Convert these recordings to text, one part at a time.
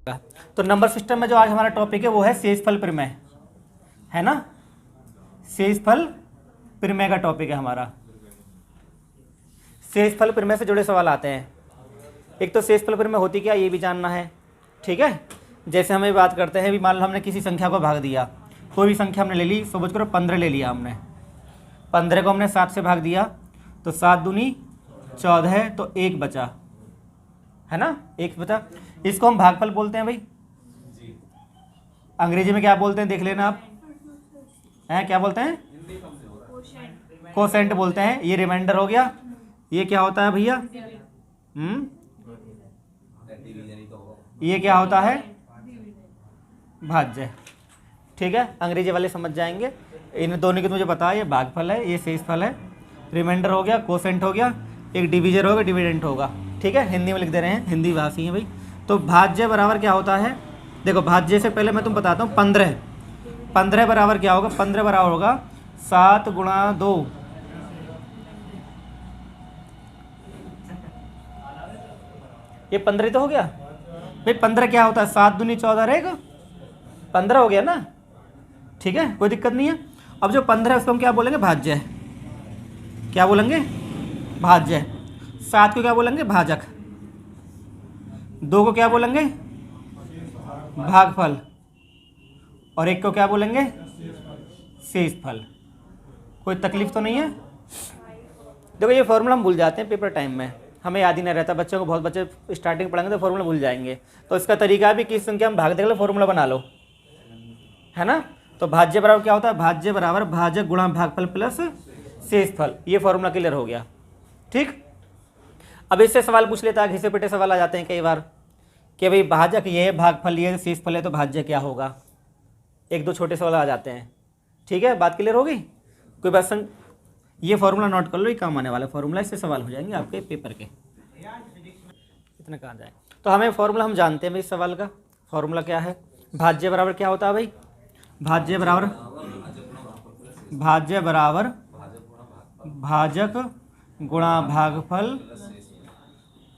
तो number system में जो आज हमारा टॉपिक है वो है शेषफल प्रमेय, है ना। शेषफल प्रमेय का टॉपिक है हमारा। शेषफल प्रमेय से जुड़े सवाल आते हैं। एक तो शेषफल प्रमेय होती क्या ये भी जानना है, ठीक है। जैसे हमें बात करते हैं, भी मान लो हमने किसी संख्या को भाग दिया, कोई भी संख्या हमने ले ली, समझ करो 15 ले लिया हमने। 15 को हमने 7 से भाग दिया तो 7 दूनी 14, तो 1 बचा, है ना, 1 बचा। इसको हम भागफल बोलते हैं भाई। अंग्रेजी में क्या बोलते हैं देख लेना आप, हैं क्या बोलते हैं, कोसेंट बोलते हैं। ये रिमाइंडर हो गया। ये क्या होता है भैया, ये क्या होता है, भाज्य, ठीक है। अंग्रेजी वाले समझ जाएंगे। इन दोनों की मुझे पता है, ये भागफल है, ये शेषफल है। रिमाइंडर हो गया, कोसेंट हो गया, एक डिविजर होगा, डिविडेंट होगा, ठीक है। हिंदी में लिख दे रहे हैं, हिंदी भाषी हैं भाई। तो भाज्य बराबर क्या होता है, देखो भाज्य से पहले मैं तुम बताता हूँ 15 बराबर क्या होगा, 15 बराबर होगा 7 गुणा 2, ये 15 तो हो गया भाई। 15 क्या होता है, 7 दूनी 14 रहेगा, 15 हो गया ना, ठीक है, कोई दिक्कत नहीं है। अब जो 15 है उसको हम क्या बोलेंगे, भाज्य। क्या बोलेंगे, भाज्य। 7 को क्या बोलेंगे, भाजक। 2 को क्या बोलेंगे, भागफल। और 1 को क्या बोलेंगे, शेषफल। कोई तकलीफ तो नहीं है। देखो ये फॉर्मूला हम भूल जाते हैं पेपर टाइम में, हमें याद ही नहीं रहता। बच्चों को बहुत बच्चे स्टार्टिंग पढ़ेंगे तो फॉर्मूला भूल जाएंगे। तो इसका तरीका भी किस संख्या में भाग देकर फॉर्मूला बना लो, है ना। तो भाज्य बराबर क्या होता है, भाज्य बराबर भाजक गुणा भागफल प्लस शेषफल। ये फॉर्मूला क्लियर हो गया, ठीक। अब इससे सवाल पूछ लेता है, घिसे पिटे सवाल आ जाते हैं कई बार कि भाई भाजक ये है, भागफल ये है, शेषफल है, तो भाज्य क्या होगा। 1-2 छोटे सवाल आ जाते हैं, ठीक है। बात क्लियर हो गई, कोई बात ये फॉर्मूला नोट कर लो, ये काम आने वाला फॉर्मूला, इससे सवाल हो जाएंगे आपके पेपर के। इतना कहाँ जाए, तो हमें फॉर्मूला हम जानते हैं भाई। इस सवाल का फॉर्मूला क्या है, भाज्य बराबर क्या होता है भाई, भाज्य बराबर भाजक गुणा भागफल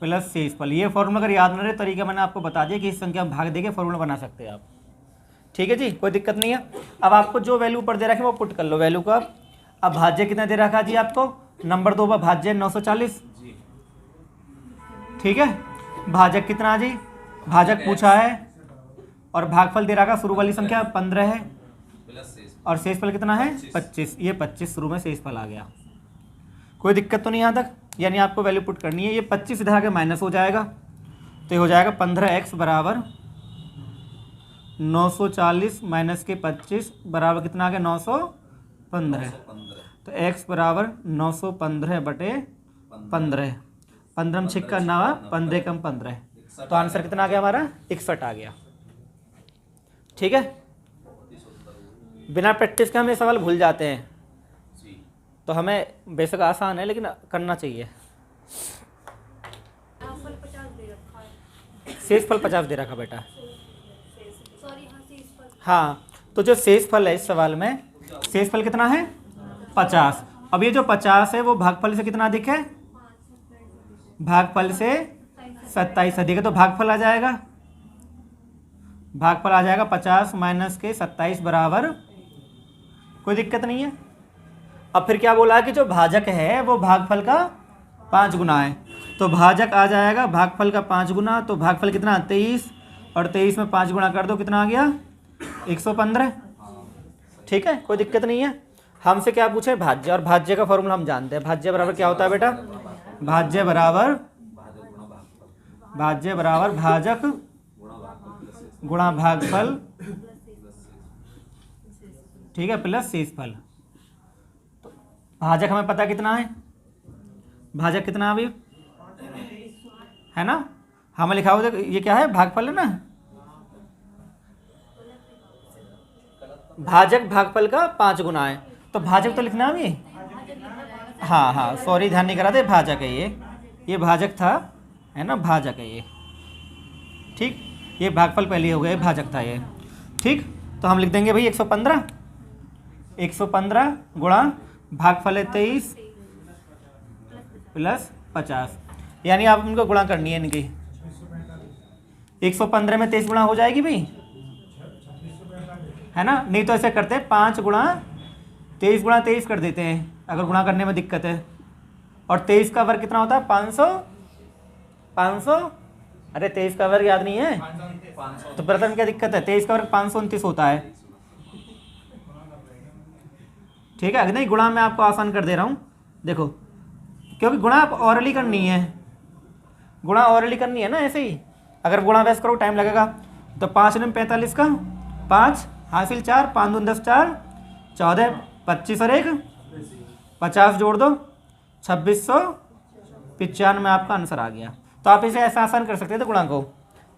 प्लस शेषफल। ये फॉर्मूला अगर याद न रहे, तरीका मैंने आपको बता दिया कि इस संख्या में भाग देके फॉर्मूला बना सकते हैं आप, ठीक है जी, कोई दिक्कत नहीं है। अब आपको जो वैल्यू ऊपर दे रखे वो पुट कर लो वैल्यू को। अब भाज्य कितना दे रखा जी आपको, नंबर 2 पर भाज्य 940, ठीक है। भाजक कितना जी, भाजक पूछा है, और भागफल दे रखा शुरू वाली संख्या 15 है, और शेषफल कितना है 25। ये 25 शुरू में शेषफल आ गया, कोई दिक्कत तो नहीं यहाँ तक। यानी आपको वैल्यू पुट करनी है। ये 25 इधर आके माइनस हो जाएगा, तो ये हो जाएगा 15x बराबर 940 माइनस के 25 बराबर कितना आ गया 915। तो x बराबर 915 बटे 15, 15 छिक्का 9, 15 कम 15, तो आंसर कितना आ गया हमारा 61 आ गया, ठीक है। बिना प्रैक्टिस के हम ये सवाल भूल जाते हैं, तो हमें बेशक आसान है लेकिन करना चाहिए। शेषफल 50 दे रखा बेटा, हाँ। तो जो शेषफल है इस सवाल में, शेषफल कितना है 50। अब ये जो 50 है वो भागफल से कितना अधिक है, भागफल से 27 अधिक है, तो भागफल आ जाएगा, भागफल आ जाएगा 50 माइनस के 27 बराबर, कोई दिक्कत नहीं है। अब फिर क्या बोला कि जो भाजक है वो भागफल का 5 गुना है, तो भाजक आ जाएगा भागफल का 5 गुना। तो भागफल कितना 23, और 23 में 5 गुना कर दो, कितना आ गया 115, ठीक है, कोई दिक्कत नहीं है। हमसे क्या पूछे, भाज्य, और भाज्य का फॉर्मूला हम जानते हैं। भाज्य बराबर क्या होता है बेटा, भाज्य बराबर भाजक गुणा भागफल, ठीक है, प्लस शेषफल। तो भाजक हमें पता कितना है, भाजक कितना अभी है ना, हमें लिखा हुआ ये क्या है, भागफल है ना। भाजक भागफल का 5 गुना है, तो भाजक तो लिखना अभी, हाँ, सॉरी ध्यान नहीं करा थे, भाजक है ये भाजक था, है ना, भाजक है ये, ठीक। ये भागफल पहले हो गया, भाजक था ये, ठीक। तो हम लिख देंगे भाई 115 गुणा भागफल है 23 प्लस 50, यानी आप उनको गुणा करनी है इनकी, 115 में 23 गुणा हो जाएगी भाई, है ना? नहीं तो ऐसे करते हैं 5 गुणा 23 गुणा 23 कर देते हैं अगर गुणा करने में दिक्कत है। और 23 का वर्ग कितना होता है? 500। अरे 23 का वर्ग याद नहीं है तो प्रथम क्या दिक्कत है? 23 का वर्ग 529 होता है। ठीक है, नहीं गुणा मैं आपको आसान कर दे रहा हूँ, देखो, क्योंकि गुणा आप ऑरली करनी है, गुणा ऑरली करनी है ना, ऐसे ही अगर गुणा वैसे करो टाइम लगेगा। तो 5 9 45 का 5 हासिल 4, 5 दूनी 10 4 14 25 और 1 50 जोड़ दो 2695 में आपका आंसर आ गया। तो आप इसे ऐसा आसान कर सकते थे गुणा को।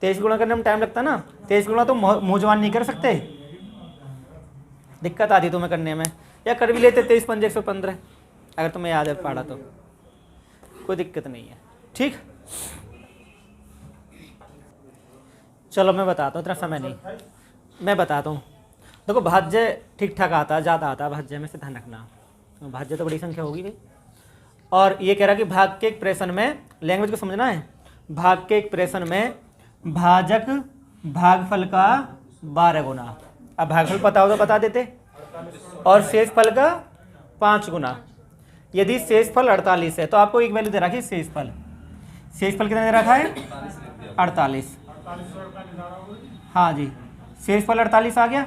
23 गुणा करने में टाइम लगता ना, 23 गुणा तो मुँहजबान नहीं कर सकते, दिक्कत आती तुम्हें करने में, या कर भी लेते 23 पंजे 115 अगर तुम्हें याद है पढ़ा तो कोई दिक्कत नहीं है। ठीक, चलो मैं बताता हूँ, इतना समय नहीं, मैं बताता हूँ। देखो भाज्य ठीक ठाक आता है, ज़्यादा आता है भाज्य में से, ध्यान रखना, भाज्य तो बड़ी संख्या होगी भाई। और ये कह रहा कि भाग के एक प्रश्न में, लैंग्वेज को समझना है, भाग के एक प्रश्न में भाजक भागफल का 12 गुना, अब भागफल पता हो तो बता देते, और शेष फल का 5 गुना। यदि शेष फल 48 है तो आपको एक वैल्यू दे रखी है शेष फल कितना दे रखा है? 48। हाँ जी, शेष फल 48 आ गया।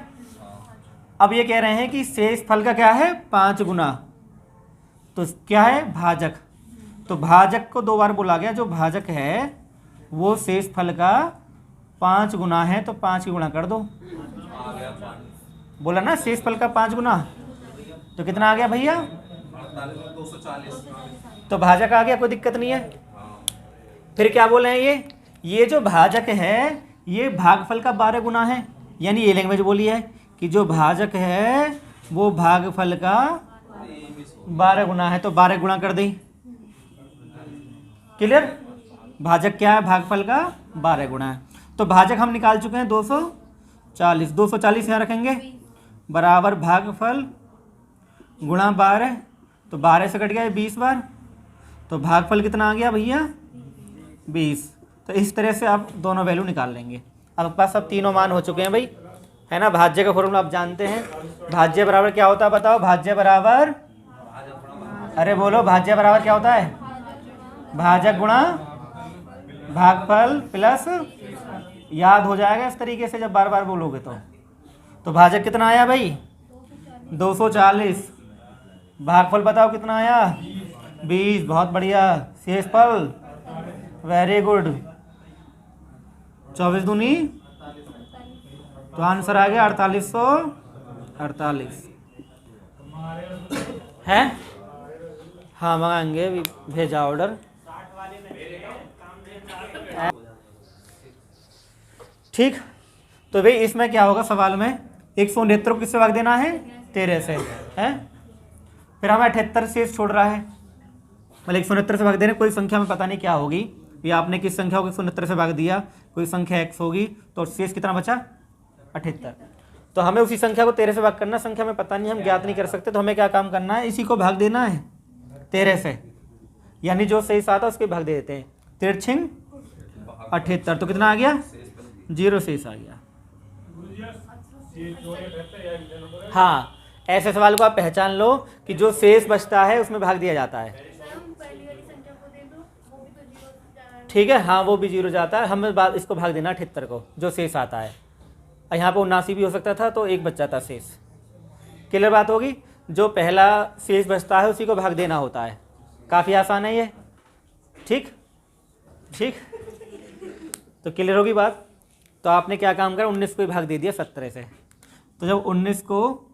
अब ये कह रहे हैं कि शेष फल का क्या है? 5 गुना, तो क्या है? भाजक। तो भाजक को 2 बार बोला गया, जो भाजक है वो शेष फल का 5 गुना है, तो 5 की गुणा कर दो। बोला ना शेष फल का 5 गुना, तो कितना आ गया भैया? 240। तो भाजक आ गया, कोई दिक्कत नहीं है। फिर क्या बोले हैं ये जो भाजक है ये भागफल का 12 गुना है, यानी ये लैंग्वेज बोली है कि जो भाजक है वो भागफल का 12 गुना है, तो 12 गुणा कर दी। क्लियर? भाजक क्या है? भागफल का 12 गुना है। तो भाजक हम निकाल चुके हैं 240, 240 यहाँ रखेंगे, बराबर भागफल गुणा 12, तो 12 से कट गया 20 बार, तो भागफल कितना आ गया भैया? 20। तो इस तरह से आप दोनों वैल्यू निकाल लेंगे। आपके पास सब तीनों मान हो चुके हैं भाई, है ना? भाज्य का फॉर्मूला आप जानते हैं, भाज्य बराबर क्या होता है बताओ? भाज्य बराबर, अरे बोलो, भाज्य बराबर क्या होता है? भाजक गुणा भागफल प्लस, याद हो जाएगा इस तरीके से जब बार बार बोलोगे तो भाजक कितना आया भाई? 240। भागफल बताओ कितना आया? 20। बहुत बढ़िया। शेषफल, वेरी गुड, 24 दूनी, तो आंसर आ गया 4848 है। हाँ मंगाएंगे, भेजा ऑर्डर। ठीक, तो भाई इसमें क्या होगा सवाल में? 169 को किससे भाग देना है? 13 से, है। फिर हमें 78 शेष छोड़ रहा है, मतलब 169 से भाग दे रहे, कोई संख्या में पता नहीं क्या होगी, ये आपने किस संख्या को 169 से भाग दिया, कोई संख्या x होगी, तो शेष कितना बचा? 78। तो हमें उसी संख्या को 13 से भाग करना, संख्या में पता नहीं, हम ज्ञात नहीं कर सकते, तो हमें क्या काम करना है? इसी को भाग देना है 13 से, यानी जो शेष आता है उसके भाग दे देते हैं। 13 78, तो कितना आ गया? 0 शेष आ गया। हाँ, ऐसे सवाल को आप पहचान लो कि जो शेष बचता है उसमें भाग दिया जाता है। ठीक है, हाँ वो भी 0 जाता है, हमें बात इसको भाग देना 78 को, जो शेष आता है। यहाँ पे 79 भी हो सकता था, तो 1 बच जाता शेष। क्लियर बात होगी? जो पहला शेष बचता है उसी को भाग देना होता है। काफ़ी आसान है ये। ठीक ठीक, तो क्लियर होगी बात? तो आपने क्या काम करा? 19 को ही भाग दे दिया 17 से। तो जब 19 को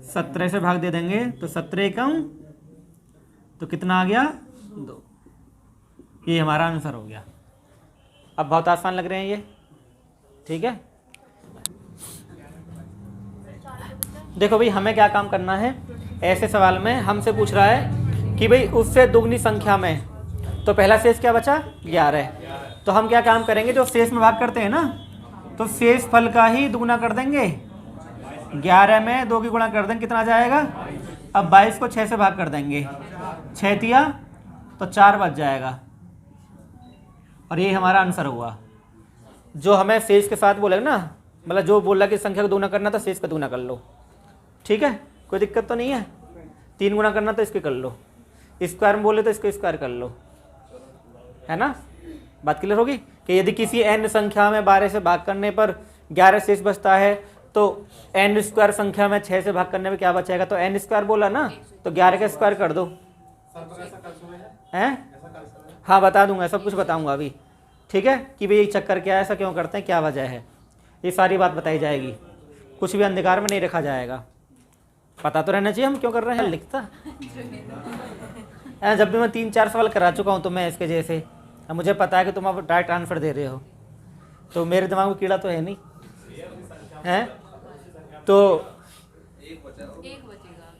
17 से भाग दे देंगे तो 17 कम, तो कितना आ गया? 2। ये हमारा आंसर हो गया। अब बहुत आसान लग रहे हैं ये, ठीक है। देखो भाई हमें क्या काम करना है, ऐसे सवाल में हमसे पूछ रहा है कि भाई उससे दुगनी संख्या में, तो पहला शेष क्या बचा? 11। तो हम क्या काम करेंगे? जो शेष में भाग करते हैं ना, तो शेष फल का ही दुगना कर देंगे। 11 में 2 की गुणा कर देंगे, कितना आ जाएगा? अब 22 को 6 से भाग कर देंगे, 6 तिया तो 4 बच जाएगा, और ये हमारा आंसर हुआ। जो हमें शेष के साथ बोलेगा ना, मतलब जो बोला कि संख्या को दूना करना तो शेष का दूना कर लो, ठीक है, कोई दिक्कत तो नहीं है। 3 गुना करना तो इसके कर लो, स्क्वायर में बोले तो इसको स्क्वायर कर लो, है ना। बात क्लियर होगी कि यदि किसी n संख्या में 12 से भाग करने पर 11 शेष बचता है तो n स्क्वायर संख्या में 6 से भाग करने में क्या बचेगा, तो n स्क्वायर बोला ना, तो 11 का स्क्वायर कर दो, हैं। हाँ बता दूंगा, सब कुछ बताऊंगा अभी, ठीक है, कि भाई ये चक्कर क्या है, ऐसा क्यों करते हैं, क्या वजह है, ये सारी बात बताई जाएगी, कुछ भी अंधकार में नहीं रखा जाएगा, पता तो रहना चाहिए हम क्यों कर रहे हैं। लिखता जब भी मैं 3-4 सवाल करा चुका हूँ तो मैं इसके जैसे, अब मुझे पता है कि तुम अब डायरेक्ट आंसर दे रहे हो, तो मेरे दिमाग में कीड़ा तो है नहीं, हैं। तो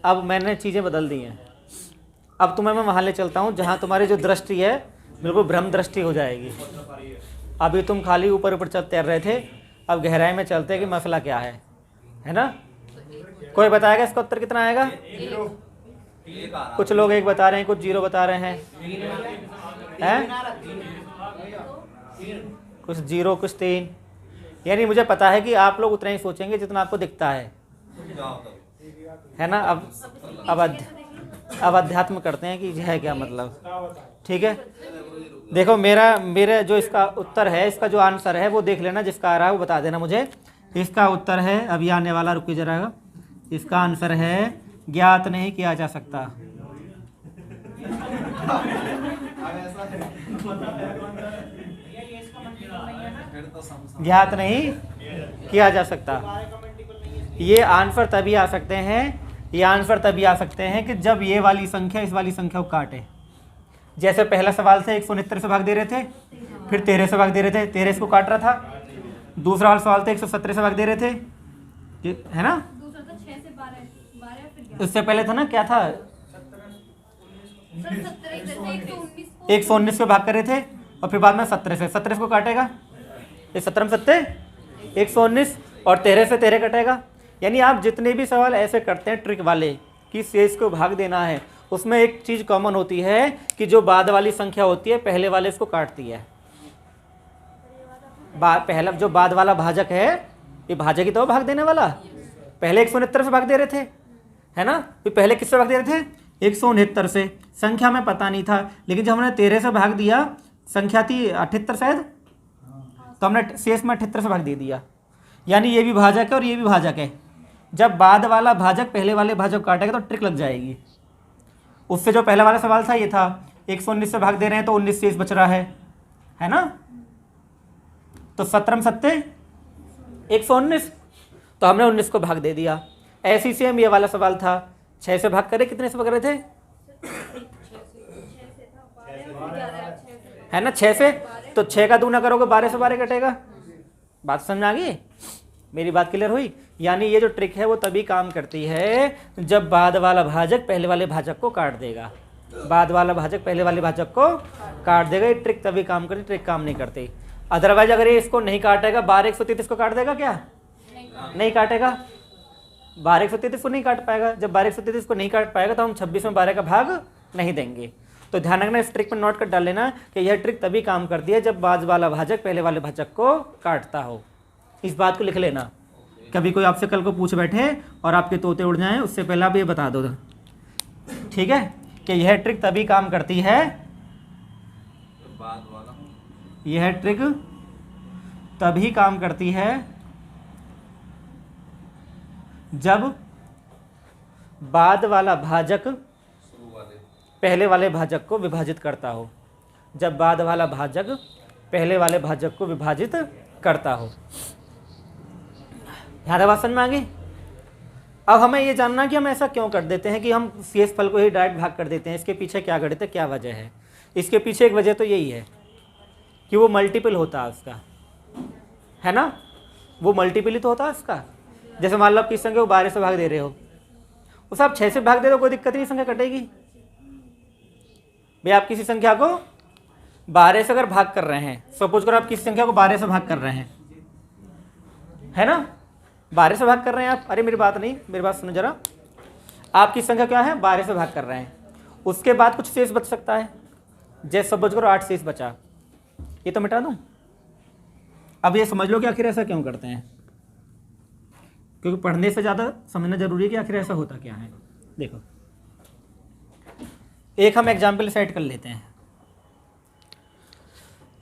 अब मैंने चीज़ें बदल दी हैं, अब तुम्हें मैं वहाँ ले चलता हूँ जहाँ तुम्हारी जो दृष्टि है बिल्कुल भ्रम दृष्टि हो जाएगी। अभी तुम खाली ऊपर ऊपर तैर रहे थे, अब गहराई में चलते हैं कि मसला क्या है ना। कोई बताएगा इसका उत्तर कितना आएगा? कुछ लोग 1 बता रहे हैं, कुछ 0 बता रहे हैं, कुछ 0 कुछ 3। यानी मुझे पता है कि आप लोग उतना ही सोचेंगे जितना आपको दिखता है ना। अब अध्यात्म करते हैं कि है क्या मतलब, ठीक है। देखो मेरा जो इसका उत्तर है, इसका जो आंसर है वो देख लेना, जिसका आ रहा है वो बता देना मुझे। इसका उत्तर है, अभी आने वाला, रुक जरा, इसका आंसर है ज्ञात नहीं किया जा सकता। ज्ञात नहीं किया जा सकता। ये आंसर तभी आ सकते हैं कि जब ये वाली संख्या इस वाली संख्या को काटे। जैसे पहला सवाल से 169 से भाग दे रहे थे, फिर 13 से भाग दे रहे थे, 13 इसको काट रहा था। दूसरा वाला सवाल था 117 से भाग दे रहे थे, है ना। उससे पहले था ना, क्या था, 119 से भाग कर रहे थे, और फिर बाद में 17 को काटेगा, ये 17 में 7 119, और 13 से 13 कटेगा। यानी आप जितने भी सवाल ऐसे करते हैं ट्रिक वाले कि शेष को भाग देना है, उसमें एक चीज़ कॉमन होती है कि जो बाद वाली संख्या होती है पहले वाले इसको काटती है। पहला जो बाद वाला भाजक है, ये भाजक ही तो भाग देने वाला। पहले 169 से भाग दे रहे थे, है ना, तो पहले किससे भाग दे रहे थे? 169 से। संख्या में पता नहीं था, लेकिन जब हमने 13 से भाग दिया, संख्या थी 78 शायद, तो हमने शेष में 78 से भाग दे दिया। यानी ये भी भाजक है और ये भी भाजक है। जब बाद वाला भाजक पहले वाले भाजक काटेगा तो ट्रिक लग जाएगी। उससे जो पहला वाला सवाल था, ये था 119 से भाग दे रहे हैं तो 19 शेष बच रहा है ना। तो 17 में 7 119, तो हमने 19 को भाग दे दिया। ऐसी सेम ये वाला सवाल था, 6 से भाग करे, कितने से भाग रहे थे, है ना, 6 से। तो 6 का दूना करोगे 12 से 12 कटेगा। बात समझ आ गई, मेरी बात क्लियर हुई। यानी ये जो ट्रिक है वो तभी काम करती है जब बाद वाला भाजक पहले वाले भाजक को काट देगा। बाद वाला भाजक पहले वाले भाजक को काट देगा, ये ट्रिक तभी काम करती, ट्रिक काम नहीं करती। अदरवाइज अगर ये इसको नहीं काटेगा, 12 133 को काट देगा क्या? नहीं काटेगा। 12 133 को नहीं काट पाएगा। जब 12 133 को नहीं काट पाएगा तो हम 26 में 12 का भाग नहीं देंगे। तो ध्यान रखना, इस ट्रिक पर नोट कर डाल लेना कि यह ट्रिक तभी काम करती है जब बाद वाला भाजक पहले वाले भाजक को काटता हो। इस बात को लिख लेना। कभी कोई आपसे कल को पूछ बैठे और आपके तोते उड़ जाएं, उससे पहले आप ये बता दो, ठीक है, कि यह ट्रिक तभी काम करती है, यह ट्रिक तभी काम करती है जब बाद वाला भाजक पहले वाले भाजक को विभाजित करता हो। जब बाद वाला भाजक पहले वाले भाजक को विभाजित करता हो। यहाँ बात समझ में आ गई। अब हमें ये जानना कि हम ऐसा क्यों कर देते हैं कि हम शेष फल को ही डायरेक्ट भाग कर देते हैं। इसके पीछे क्या गणित है, क्या वजह है? इसके पीछे एक वजह तो यही है कि वो मल्टीपल होता है उसका, है ना, वो मल्टीपल ही तो होता है उसका। जैसे मान लो आप किस संख्या को 12 से भाग दे रहे हो, उसे आप 6 से भाग दे दो, कोई दिक्कत नहीं, संख्या कटेगी। भाई आप किसी संख्या को 12 से अगर भाग कर रहे हैं, सपोज करो आप किसी संख्या को 12 से भाग कर रहे हैं, है ना, 12 से भाग कर रहे हैं आप। अरे मेरी बात नहीं, मेरी बात सुनो जरा। आपकी संख्या क्या है, 12 से भाग कर रहे हैं, उसके बाद कुछ शेष बच सकता है। जैसे सपोज करो 8 शेष बचा, ये तो मिटा दूं, अब ये समझ लो कि आखिर ऐसा क्यों करते हैं, क्योंकि पढ़ने से ज़्यादा समझना जरूरी है कि आखिर ऐसा होता क्या है। देखो एक हम एग्जाम्पल सेट कर लेते हैं।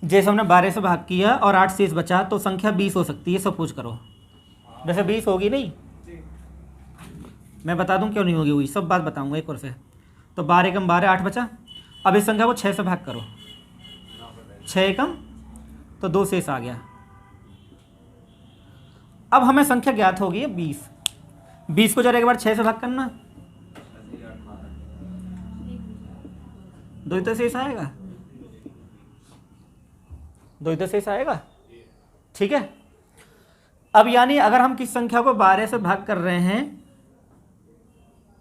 जैसे हमने 12 से भाग किया और 8 शेष बचा, तो संख्या 20 हो सकती है, सपोज करो। वैसे 20 होगी नहीं, मैं बता दूं क्यों नहीं होगी, हुई सब बात बताऊंगा एक और से। तो 12 एकम 12, 8 बचा। अब इस संख्या को 6 से भाग करो, 6 एकम तो 2 शेष आ गया। अब हमें संख्या ज्ञात होगी 20। 20 को जरा एक बार 6 से भाग करना, 2 ही तो शेष आएगा, 2 ही तो शेष आएगा। ठीक है, अब यानी अगर हम किस संख्या को 12 से भाग कर रहे हैं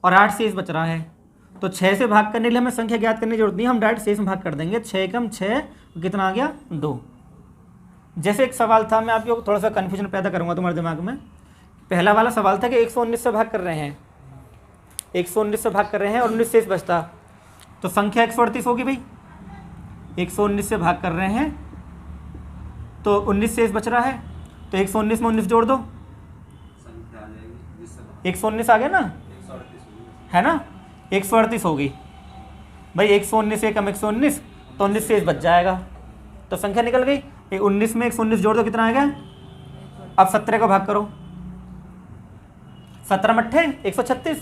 और 8 शेष बच रहा है, तो 6 से भाग करने के लिए हमें संख्या ज्ञात करने की जरूरत नहीं, हम डायरेक्ट शेष में भाग कर देंगे। 6 एकम 6, कितना आ गया 2। जैसे एक सवाल था, मैं आपको थोड़ा सा कन्फ्यूजन पैदा करूंगा तुम्हारे दिमाग में। पहला वाला सवाल था कि 119 से भाग कर रहे हैं, 119 से भाग कर रहे हैं और 19 शेष बचता, तो संख्या 138 होगी भाई। 119 से भाग कर रहे हैं तो 19 शेष बच रहा है, तो 119 में 19 जोड़ दो, 119 आ गया ना, है ना, 138 होगी भाई। 119 एकम 119 तो 19 शेष बच जाएगा, तो संख्या निकल गई। 19 में 119 जोड़ दो, कितना आ गया। अब 17 को भाग करो, 17 मट्ठे 136,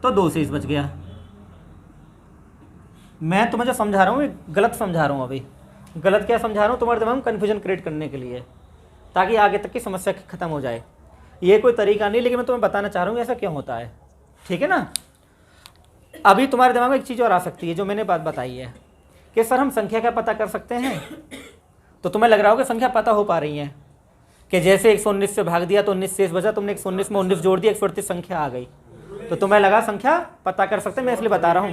तो 2 शेष बच गया। मैं तुम्हें जो समझा रहा हूँ गलत समझा रहा हूँ अभी। गलत क्या समझा रहा हूँ, तुम्हारे दिमाग में कन्फ्यूजन क्रिएट करने के लिए, ताकि आगे तक की समस्या खत्म हो जाए। ये कोई तरीका नहीं, लेकिन मैं तुम्हें बताना चाह रहा हूँ ऐसा क्यों होता है। ठीक है ना। अभी तुम्हारे दिमाग में एक चीज़ और आ सकती है जो मैंने बात बताई है कि सर हम संख्या क्या पता कर सकते हैं। तो तुम्हें लग रहा हो कि संख्या पता हो पा रही है कि जैसे 119 से भाग दिया तो 19 शेष बचा, तुमने 119 में 19 जोड़ दिया, 138 संख्या आ गई, तो तुम्हें लगा संख्या पता कर सकते हैं। मैं इसलिए बता रहा हूँ,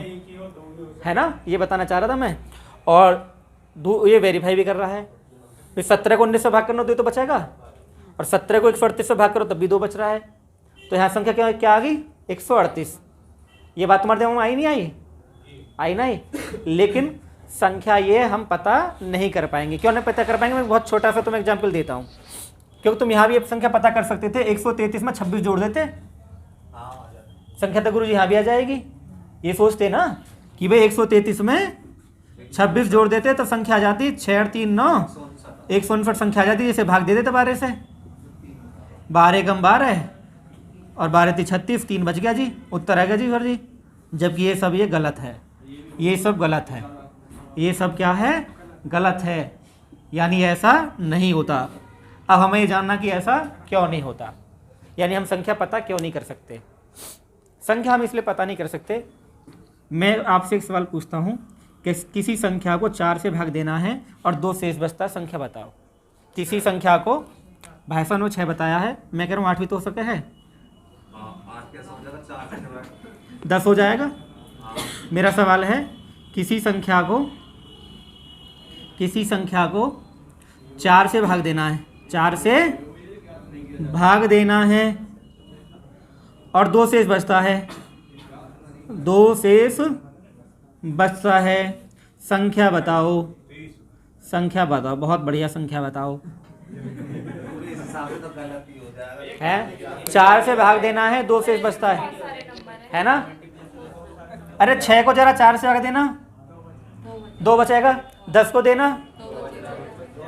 है ना, ये बताना चाह रहा था मैं। और ये वेरीफाई भी कर रहा है। फिर 17 को 19 से भाग करना, 2 तो बचेगा, और 17 को 138 से भाग करो तब भी 2 बच रहा है। तो यहाँ संख्या क्या आ गई 138। ये बात तुम्हारे दिमाग में आई नहीं आई? आई नहीं। लेकिन संख्या ये हम पता नहीं कर पाएंगे। क्यों नहीं पता कर पाएंगे? मैं बहुत छोटा सा तुम्हें एग्जाम्पल देता हूँ। क्योंकि तुम यहाँ भी एक संख्या पता कर सकते थे, 133 में 26 जोड़ देते, संख्या तो गुरु जी यहाँ भी आ जाएगी। ये सोचते ना कि भाई 133 में 26 जोड़ देते तो संख्या आ जाती 6 और 3 9, 159 संख्या आ जाती, जैसे भाग दे देते 12 से। 12 एकम 12 और 12 3 36, 3 बच गया जी, उत्तर आएगा जी सर जी। जबकि ये सब ये गलत है, ये सब गलत है, ये सब क्या है, गलत है। यानी ऐसा नहीं होता। अब हमें ये जानना कि ऐसा क्यों नहीं होता, यानी हम संख्या पता क्यों नहीं कर सकते। संख्या हम इसलिए पता नहीं कर सकते। मैं आपसे एक सवाल पूछता हूँ कि किसी संख्या को 4 से भाग देना है और 2 शेष बचता, संख्या बताओ। किसी संख्या को भाई साहब ने 6 बताया है, मैं कह रहा हूँ 8 भी तो हो सके है, 10 हो जाएगा। मेरा सवाल है किसी संख्या को 4 से भाग देना है, 4 से भाग देना है और 2 शेष बचता है, 2 शेष बचता है, संख्या बताओ, संख्या बताओ। बहुत बढ़िया, संख्या बताओ। है 4 से भाग देना है, 2 शेष बचता है ना। अरे 6 को जरा 4 से भाग देना, 2 बचेगा। 10 को देना,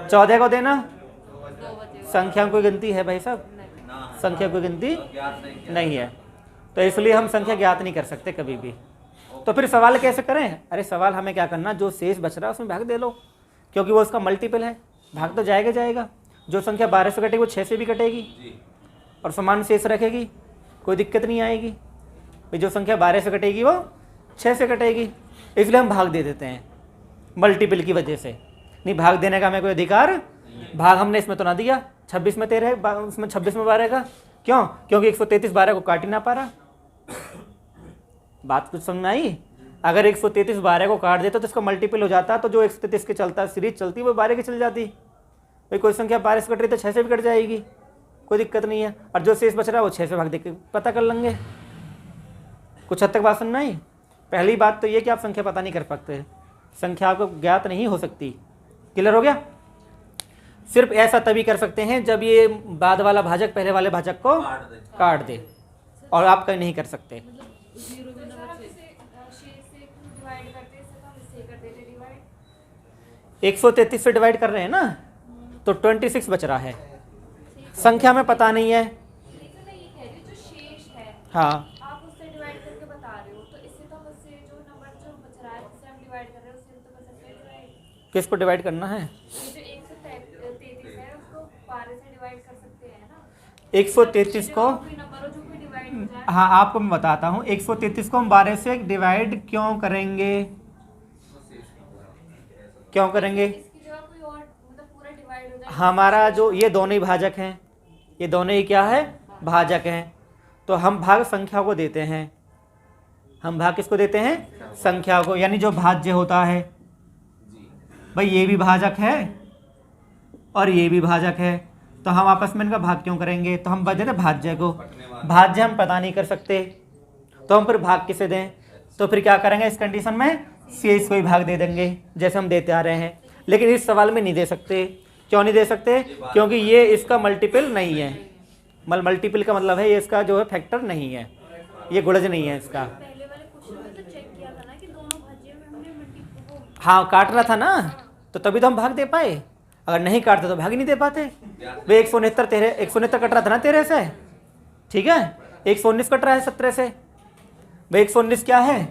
14 को देना। संख्या कोई गिनती है भाई साहब? संख्या कोई गिनती नहीं है, तो इसलिए हम संख्या ज्ञात नहीं कर सकते कभी भी। तो फिर सवाल कैसे करें? अरे सवाल हमें क्या करना, जो शेष बच रहा है उसमें भाग दे लो, क्योंकि वो उसका मल्टीपल है, भाग तो जाएगा जाएगा। जो संख्या 12 से कटेगी वो 6 से भी कटेगी और समान शेष रखेगी, कोई दिक्कत नहीं आएगी। भाई जो संख्या 12 से कटेगी वो 6 से कटेगी, इसलिए हम भाग दे देते हैं मल्टीपल की वजह से। नहीं, भाग देने का हमें कोई अधिकार, भाग हमने इसमें तो ना दिया। 26 में 13 है, उसमें 26 में 12 का, क्यों? क्योंकि 133 12 को काट ही ना पा रहा। बात कुछ समझ में आई? अगर 133 12 को काट देता तो इसका मल्टीपल हो जाता, तो जो 133 के चलता सीरीज चलती वो 12 की चल जाती। भाई कोई संख्या 12 से कट रही तो 6 से भी कट जाएगी, कोई दिक्कत नहीं है। और जो शेष बच रहा है वो 6 से भाग दे के पता कर लेंगे। कुछ हद तक बात समझ में आई? पहली बात तो ये कि आप संख्या पता नहीं कर सकते, संख्या आपको ज्ञात नहीं हो सकती। क्लियर हो गया? सिर्फ ऐसा तभी कर सकते हैं जब ये बाद वाला भाजक पहले वाले भाजक को काट दे, और आप कहीं नहीं कर सकते। 133 से डिवाइड कर रहे हैं ना, तो 26 बच रहा है, संख्या में पता नहीं है। हाँ, आप उससे डिवाइड करके बता रहे हो, तो इससे तो बस ये जो नंबर जो बच रहा है जिसे हम डिवाइड कर रहे हैं उससे तो कर सकते हैं डिवाइड। किसको डिवाइड करना है? ये जो 133 है उसको 12 से डिवाइड कर सकते हैं ना। 133 को, कोई नंबर हो जो कोई डिवाइड हो जाए। हाँ आपको मैं बताता हूँ, 133 को हम 12 से डिवाइड क्यों करेंगे, क्यों करेंगे? इसकी जगह कोई और मतलब पूरा डिवाइड हो जाए। हमारा जो ये दोनों ही भाजक हैं, ये दोनों ही क्या है, भाजक हैं, तो हम भाग संख्या को देते हैं। हम भाग किसको देते हैं? संख्या को, यानी जो भाज्य होता है। भाई ये भी भाजक है और ये भी भाजक है, तो हम आपस में इनका भाग क्यों करेंगे? तो हम बच देते भाज्य को। भाज्य हम पता नहीं कर सकते, तो हम फिर भाग किसे दें? तो फिर क्या करेंगे इस कंडीशन में? शेष को ही भाग दे देंगे, जैसे हम देते आ रहे हैं। लेकिन इस सवाल में नहीं दे सकते। क्यों नहीं दे सकते? क्योंकि ये इसका मल्टीपल नहीं है। मल्टीपल का मतलब है ये इसका जो है फैक्टर नहीं है, ये गुणज नहीं है इसका। पहले वाले क्वेश्चन में तो चेक किया था ना कि दोनों भाज्य में हमने मल्टीपल वो। हाँ, काटना था ना, तो तभी तो हम भाग दे पाए। अगर नहीं काटते तो भाग ही नहीं दे पाते। वे 169 तेरे 169 कट रहा था ना तेरे से, ठीक है, 119 कट रहा है 17 से। भाई 119 क्या है,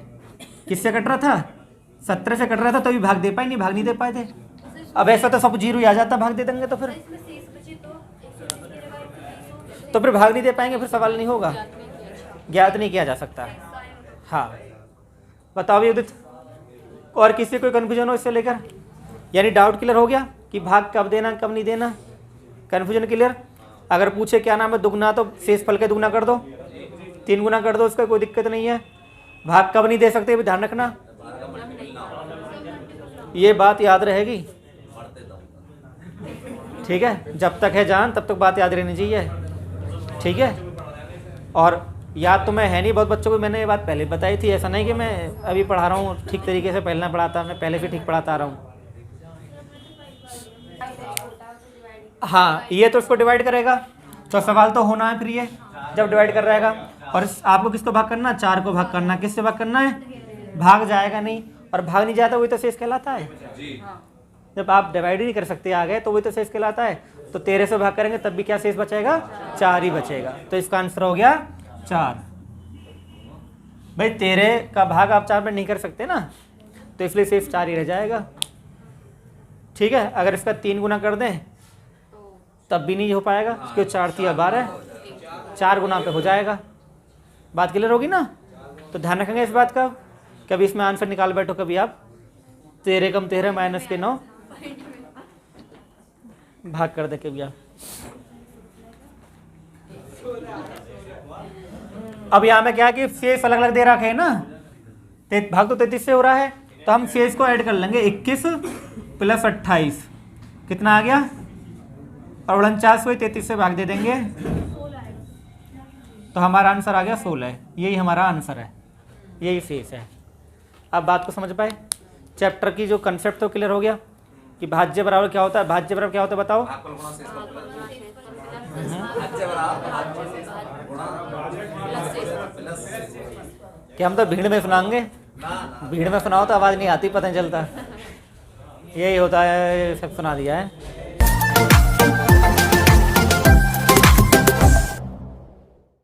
किससे कट रहा था? 17 से कट रहा था, तभी भाग दे पाए, नहीं भाग नहीं दे पाए थे। अब ऐसा तो सब जीरो ही आ जाता, भाग दे देंगे तो फिर इसमें शेष बचे तो 120 के डिवाइड तो फिर भाग नहीं दे पाएंगे, फिर सवाल नहीं होगा, ज्ञात नहीं किया जा सकता। हाँ बताओ भी उदित, और किसी कोई कन्फ्यूजन हो इससे लेकर? यानी डाउट क्लियर हो गया कि भाग कब देना कब नहीं देना? Confusion clear? अगर पूछे क्या नाम है दुगना, तो शेष फल के दुगना कर दो, 3 गुना कर दो, उसका कोई दिक्कत नहीं है। भाग कब नहीं दे सकते भी ध्यान रखना, ये बात याद रहेगी, ठीक है। जब तक है जान तब तक बात याद रहनी चाहिए, ठीक है। और याद तो मैं है नहीं बहुत बच्चों को, मैंने ये बात पहले बताई थी, ऐसा नहीं कि मैं अभी पढ़ा रहा हूँ ठीक तरीके से, पहले ना पढ़ाता, मैं पहले से ठीक पढ़ाता आ रहा हूँ। हाँ, ये तो इसको डिवाइड करेगा, तो सवाल तो होना है फिर ये जब डिवाइड कर रहेगा। और आपको किसको भाग करना? 4 को भाग करना। किससे भाग करना है? भाग जाएगा नहीं, और भाग नहीं जाता वही तो शेष कहलाता है। जब आप डिवाइड ही नहीं कर सकते आगे, तो वही तो शेष कहलाता है। तो 13 से भाग करेंगे तब भी क्या शेष बचेगा? 4 ही बचेगा। तो इसका आंसर हो गया 4। भाई 13 का भाग आप 4 में नहीं कर सकते ना, तो इसलिए शेष 4 ही रह जाएगा, ठीक है। अगर इसका 3 गुना कर दें तब भी नहीं हो पाएगा, क्योंकि 4 3 12, 4 गुना पे हो जाएगा। बात क्लियर होगी ना? तो ध्यान रखेंगे इस बात का। कभी इसमें आंसर निकाल बैठो, कभी आप 13 कम 13 माइनस के 9 भाग कर दे कभी आप। अब यहाँ में क्या कि शेष अलग अलग दे रखे है ना, भाग तो 33 से हो रहा है, तो हम शेष को ऐड कर लेंगे। 21 + 28 कितना आ गया? और 49 को 33 से भाग दे देंगे, तो हमारा आंसर आ गया 16। यही हमारा आंसर है, यही शेष है। अब बात को समझ पाए? चैप्टर की जो कंसेप्ट तो क्लियर हो गया कि भाज्य बराबर क्या होता है। भाज्य बराबर क्या होता है बताओ? कि हम तो भीड़ में सुनाएंगे, भीड़ में सुनाओ तो आवाज़ नहीं आती, पता नहीं चलता। यही होता है, सब सुना दिया है।